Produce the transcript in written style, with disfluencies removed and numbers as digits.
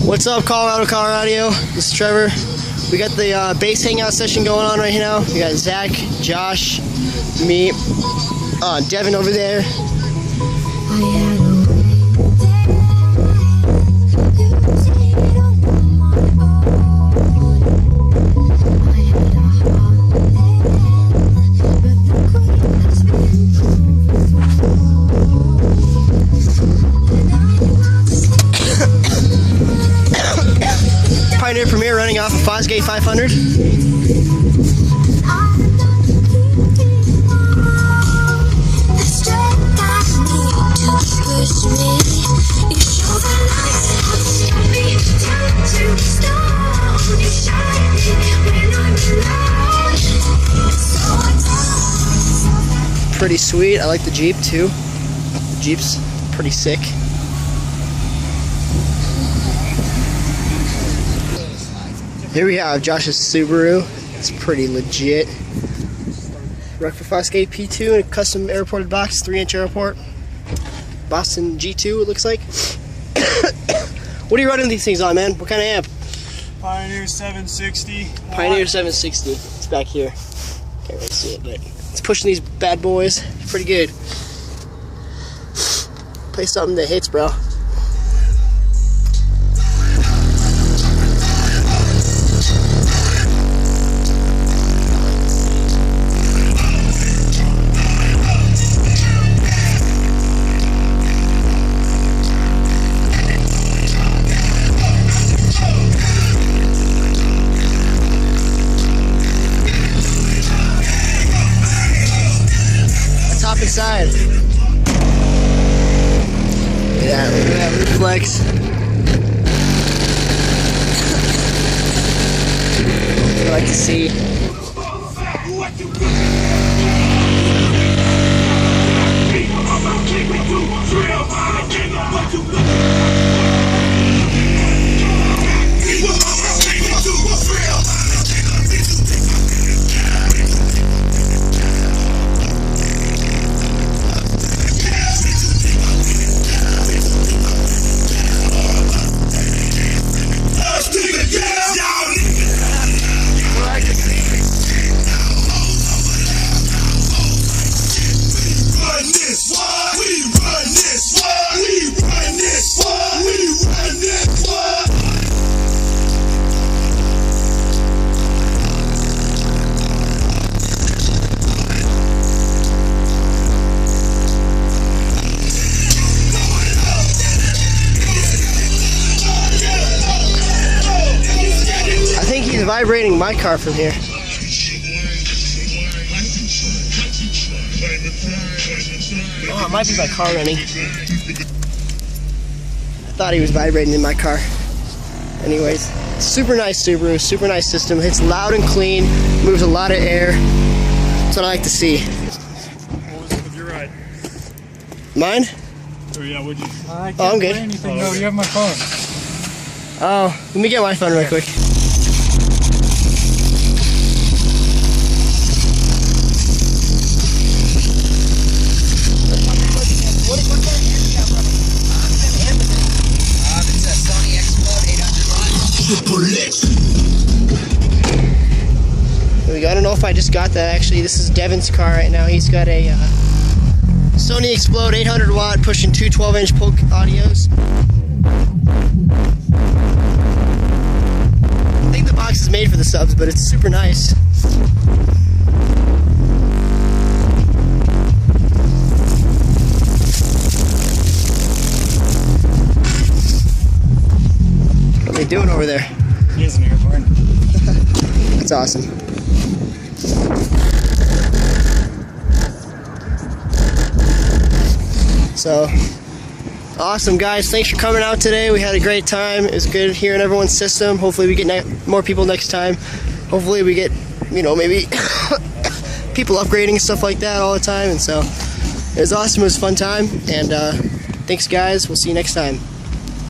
What's up, Colorado? This is Trevor. We got the bass hangout session going on right now. We got Zach, Josh, me, Devin over there. Pioneer Premier running off a Fosgate 500. Pretty sweet. I like the Jeep too. The Jeep's pretty sick. Here we have Josh's Subaru. It's pretty legit. Wreck for Fosgate P2 and a custom airported box, 3-inch airport. Boston G2 it looks like. What are you running these things on, man? What kind of amp? Pioneer 760. Pioneer 760. It's back here. Can't really see it, but it's pushing these bad boys. Pretty good. Play something that hits, bro. Let's hop inside. Yeah, look at that reflex. I like to see. Vibrating my car from here. Oh, it might be my car running. I thought he was vibrating in my car. Anyways, super nice Subaru, super nice system. It's loud and clean, moves a lot of air. That's what I like to see. What was it with your ride? Mine? Oh yeah, would you? Oh, I'm good. Anything. No, you have my phone. Oh, let me get my phone real quick. There we go. I don't know if I just got that actually. This is Devin's car right now. He's got a Sony Explode 800 watt pushing two 12-inch Polk audios. I think the box is made for the subs, but it's super nice. What are they doing over there? It is an airport. That's awesome. So, awesome guys, thanks for coming out today. We had a great time. It was good hearing everyone's system. Hopefully we get more people next time. Hopefully we get, you know, maybe people upgrading and stuff like that all the time. And so, it was awesome. It was a fun time. And thanks guys. We'll see you next time.